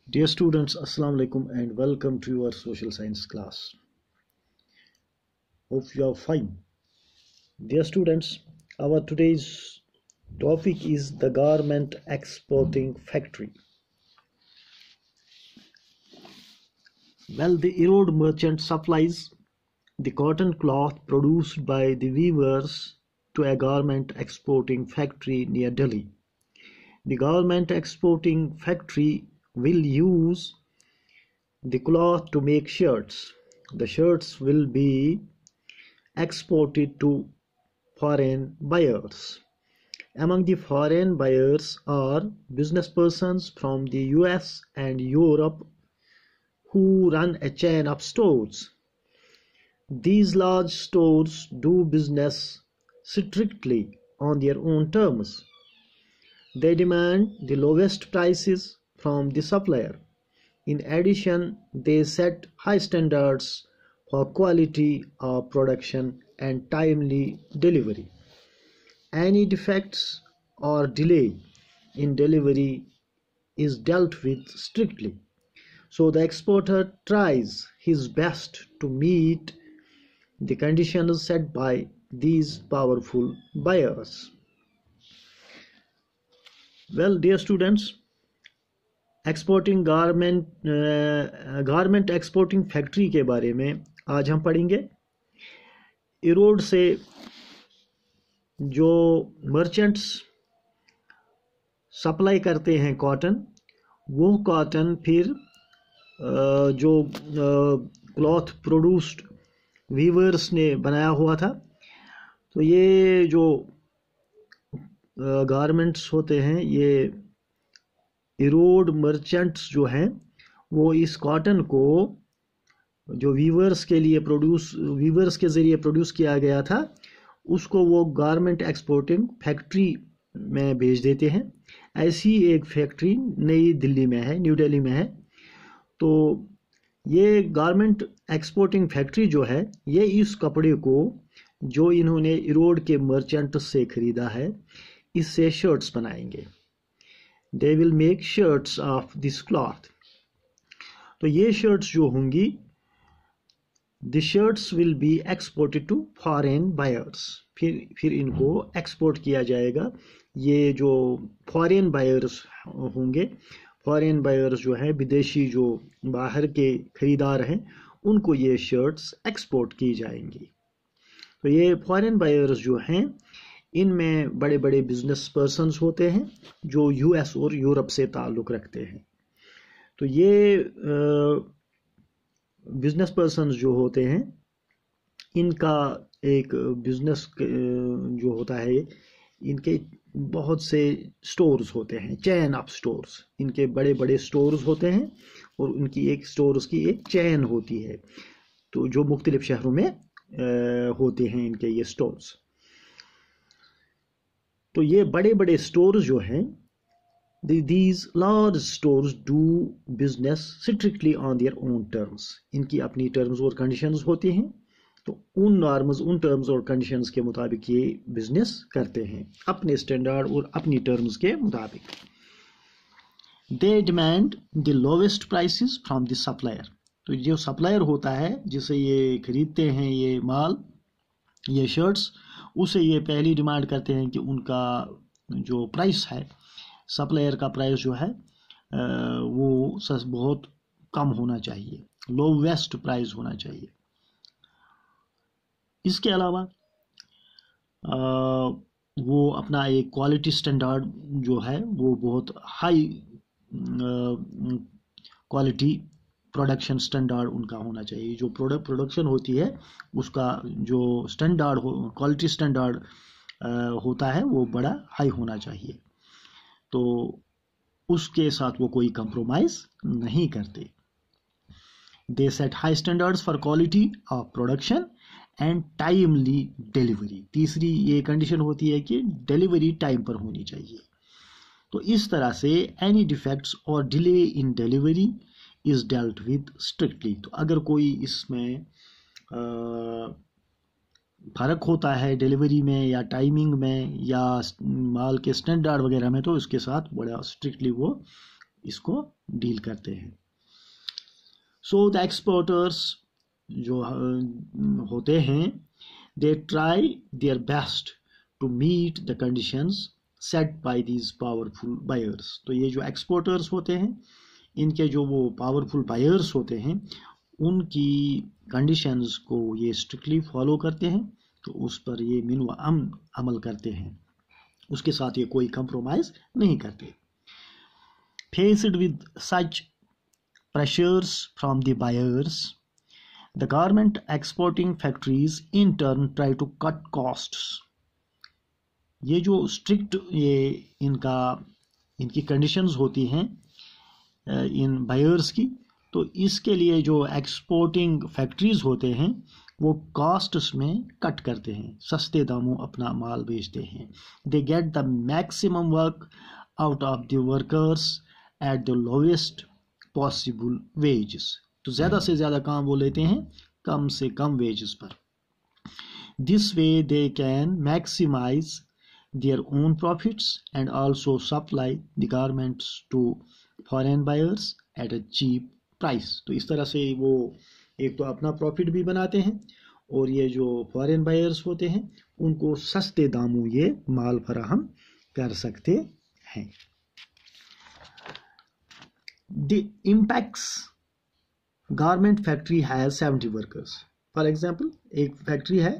Dear students, Assalamu alaikum and welcome to your social science class. Hope you are fine. Dear students, our today's topic is the garment exporting factory. Well, the Erode merchant supplies the cotton cloth produced by the weavers to a garment exporting factory near Delhi. The garment exporting factory will use the cloth to make shirts. The shirts will be exported to foreign buyers. Among the foreign buyers are business persons from the US and Europe who run a chain of stores. These large stores do business strictly on their own terms. They demand the lowest prices from the supplier. In addition, they set high standards for quality of production and timely delivery. Any defects or delay in delivery is dealt with strictly. So the exporter tries his best to meet the conditions set by these powerful buyers. Well, dear students, garment exporting factory के बारे में आज हम पढ़ेंगे। इरोड से जो merchants supply करते हैं कॉटन, वो कॉटन फिर जो क्लॉथ प्रोड्यूस्ड वीवर्स ने बनाया हुआ था, तो ये जो गारमेंट्स होते हैं, ये इरोड मर्चेंट्स जो हैं, वो इस कॉटन को जो वीवर्स के ज़रिए प्रोड्यूस किया गया था, उसको वो गारमेंट एक्सपोर्टिंग फैक्ट्री में भेज देते हैं। ऐसी एक फैक्ट्री नई दिल्ली में है, न्यू दिल्ली में है। तो ये गारमेंट एक्सपोर्टिंग फैक्ट्री जो है, ये इस कपड़े को जो इन्होंने इरोड के मर्चेंट से ख़रीदा है, इससे शर्ट्स बनाएंगे। They will make shirts of this cloth. तो ये shirts जो होंगी, the shirts will be exported to foreign buyers. फिर इनको एक्सपोर्ट किया जाएगा। ये जो foreign buyers होंगे, foreign buyers जो है, विदेशी जो बाहर के खरीदार हैं, उनको ये shirts एक्सपोर्ट की जाएंगी। तो ये foreign buyers जो हैं, इनमें बड़े बड़े बिजनेस पर्सन्स होते हैं जो यूएस और यूरोप से ताल्लुक़ रखते हैं। तो ये बिजनेस पर्सन्स जो होते हैं, इनका एक बिजनेस जो होता है, इनके बहुत से स्टोर्स होते हैं, चेन ऑफ स्टोर्स। इनके बड़े बड़े स्टोर्स होते हैं और उनकी एक स्टोर्स की एक चेन होती है, तो जो मुख्तलिफ शहरों में होते हैं इनके ये स्टोर्स। तो ये बड़े बड़े स्टोर्स जो हैं, these large stores do business strictly on their own terms. इनकी अपनी टर्म्स और कंडीशंस होती हैं, तो उन टर्म्स और कंडीशंस के मुताबिक ये बिजनेस करते हैं, अपने स्टैंडर्ड और अपनी टर्म्स के मुताबिक। They demand the lowest prices from the supplier. तो जो सप्लायर होता है, जिसे ये खरीदते हैं ये माल, ये शर्ट्स, उसे ये पहली डिमांड करते हैं कि उनका जो प्राइस है, सप्लायर का प्राइस जो है, वो बहुत कम होना चाहिए, लोवेस्ट प्राइस होना चाहिए। इसके अलावा वो अपना एक क्वालिटी स्टैंडर्ड जो है, वो बहुत हाई क्वालिटी प्रोडक्शन स्टैंडर्ड उनका होना चाहिए। जो प्रोडक्शन होती है, उसका जो स्टैंडर्ड क्वालिटी स्टैंडर्ड होता है, वो बड़ा हाई होना चाहिए। तो उसके साथ वो कोई कंप्रोमाइज़ नहीं करते। They set high standards for quality of production and timely delivery. तीसरी ये कंडीशन होती है कि डिलीवरी टाइम पर होनी चाहिए। तो इस तरह से एनी डिफेक्ट्स और delay in delivery is dealt with strictly. तो अगर कोई इसमें फ़र्क होता है डिलीवरी में या टाइमिंग में या माल के स्टैंडर्ड वगैरह में, तो इसके साथ बड़ा स्ट्रिक्टली वो इसको डील करते हैं। सो द एक्सपोर्टर्स जो होते हैं, they try their best to meet the conditions set by these powerful buyers. तो ये जो एक्सपोर्टर्स होते हैं, इनके जो वो पावरफुल बायर्स होते हैं, उनकी कंडीशंस को ये स्ट्रिक्टली फॉलो करते हैं, तो उस पर ये मिन व अमल करते हैं, उसके साथ ये कोई कंप्रोमाइज नहीं करते। Faced with such pressures from the buyers, the garment exporting factories in turn try to cut costs. ये जो स्ट्रिक्ट ये इनकी कंडीशंस होती हैं इन बायर्स की, तो इसके लिए जो एक्सपोर्टिंग फैक्ट्रीज होते हैं वो कॉस्ट्स में कट करते हैं, सस्ते दामों अपना माल बेचते हैं। They get the maximum work out of the workers at the lowest possible wages. तो ज़्यादा से ज़्यादा काम वो लेते हैं कम से कम वेजेस पर। This way they can maximise their own profits and also supply the garments to foreign buyers at a cheap price. तो इस तरह से वो एक तो अपना प्रॉफिट भी बनाते हैं और ये जो फॉरेन बायर्स होते हैं उनको सस्ते दामों ये माल फराहम कर सकते हैं। The Impex garment factory has 70 workers. For example एक फैक्ट्री है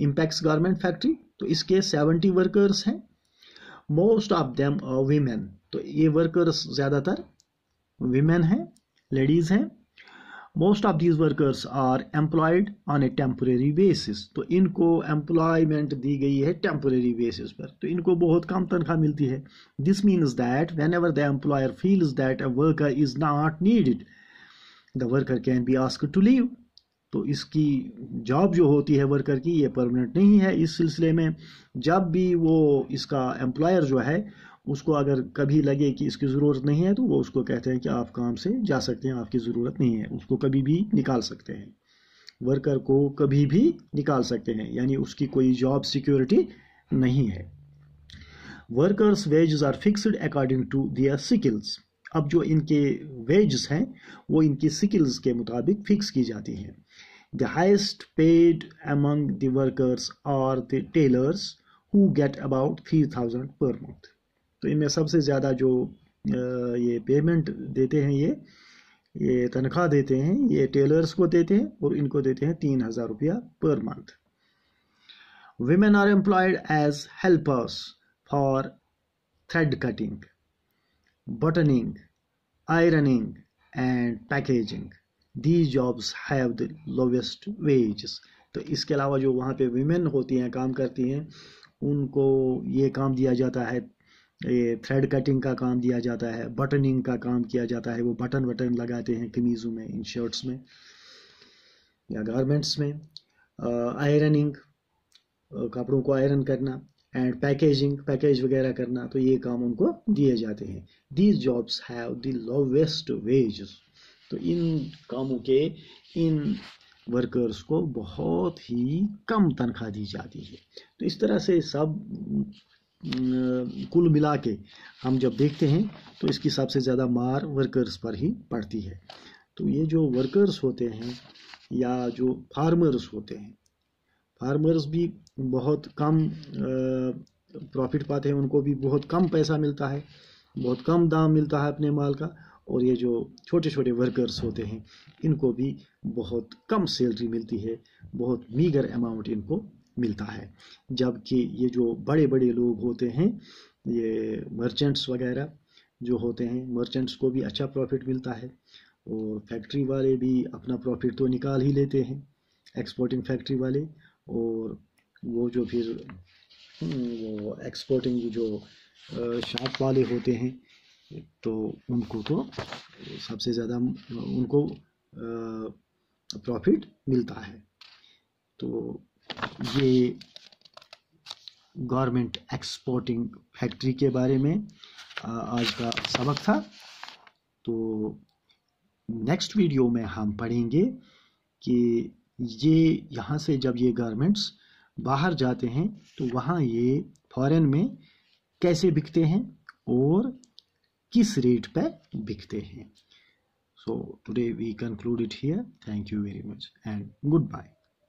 Impex गारमेंट फैक्ट्री, तो इसके 70 वर्कर्स हैं। Most of them are women. तो ये वर्कर्स ज़्यादातर वीमेन हैं, लेडीज हैं। Most of these workers are employed on a temporary basis. तो इनको एम्प्लॉयमेंट दी गई है टेम्परेरी बेसिस पर, तो इनको बहुत कम तनख्वाह मिलती है। This means that whenever the employer feels that a worker is not needed, the worker can be asked to leave. तो इसकी जॉब जो होती है वर्कर की, ये परमानेंट नहीं है। इस सिलसिले में जब भी वो इसका एम्प्लॉयर जो है उसको अगर कभी लगे कि इसकी ज़रूरत नहीं है, तो वो उसको कहते हैं कि आप काम से जा सकते हैं, आपकी ज़रूरत नहीं है। उसको कभी भी निकाल सकते हैं, वर्कर को कभी भी निकाल सकते हैं, यानी उसकी कोई जॉब सिक्योरिटी नहीं है। Workers wages are fixed according to their skills. अब जो इनके वेजेस हैं वो इनकी स्किल्स के मुताबिक फिक्स की जाती हैं। The highest paid among the workers are the tailors who get about 3000 per month. तो इनमें सबसे ज़्यादा जो ये पेमेंट देते हैं, ये तनख्वाह देते हैं, ये टेलर्स को देते हैं और इनको देते हैं 3000 रुपया per month. Women are employed as helpers for thread cutting, buttoning, ironing and packaging. These jobs have the lowest wages. तो इसके अलावा जो वहाँ पे women होती हैं, काम करती हैं, उनको ये काम दिया जाता है, ये थ्रेड कटिंग का काम दिया जाता है, बटनिंग का काम किया जाता है। वो बटन लगाते हैं कमीज़ों में, इन शर्ट्स में या गारमेंट्स में। आयरनिंग, कपड़ों को आयरन करना, एंड पैकेज वगैरह करना, तो ये काम उनको दिए जाते हैं। These jobs have the lowest wages. तो इन कामों के इन वर्कर्स को बहुत ही कम तनख्वाह दी जाती है। तो इस तरह से सब कुल मिला के हम जब देखते हैं तो इसकी सबसे ज़्यादा मार वर्कर्स पर ही पड़ती है। तो ये जो वर्कर्स होते हैं या जो फार्मर्स होते हैं, फार्मर्स भी बहुत कम प्रॉफिट पाते हैं, उनको भी बहुत कम पैसा मिलता है, बहुत कम दाम मिलता है अपने माल का। और ये जो छोटे छोटे वर्कर्स होते हैं इनको भी बहुत कम सैलरी मिलती है, बहुत मीगर अमाउंट इनको मिलता है। जबकि ये जो बड़े बड़े लोग होते हैं, ये मर्चेंट्स वगैरह जो होते हैं, मर्चेंट्स को भी अच्छा प्रॉफिट मिलता है और फैक्ट्री वाले भी अपना प्रॉफिट तो निकाल ही लेते हैं, एक्सपोर्टिंग फैक्ट्री वाले। और वो जो फिर वो एक्सपोर्टिंग जो शॉप वाले होते हैं, तो उनको तो सबसे ज़्यादा उनको प्रॉफिट मिलता है। तो ये गवर्नमेंट एक्सपोर्टिंग फैक्ट्री के बारे में आज का सबक था। तो नेक्स्ट वीडियो में हम पढ़ेंगे कि ये यहाँ से जब ये गारमेंट्स बाहर जाते हैं तो वहाँ ये फॉरेन में कैसे बिकते हैं और किस रेट पे बिकते हैं। So today we conclude it here. Thank you very much and good bye.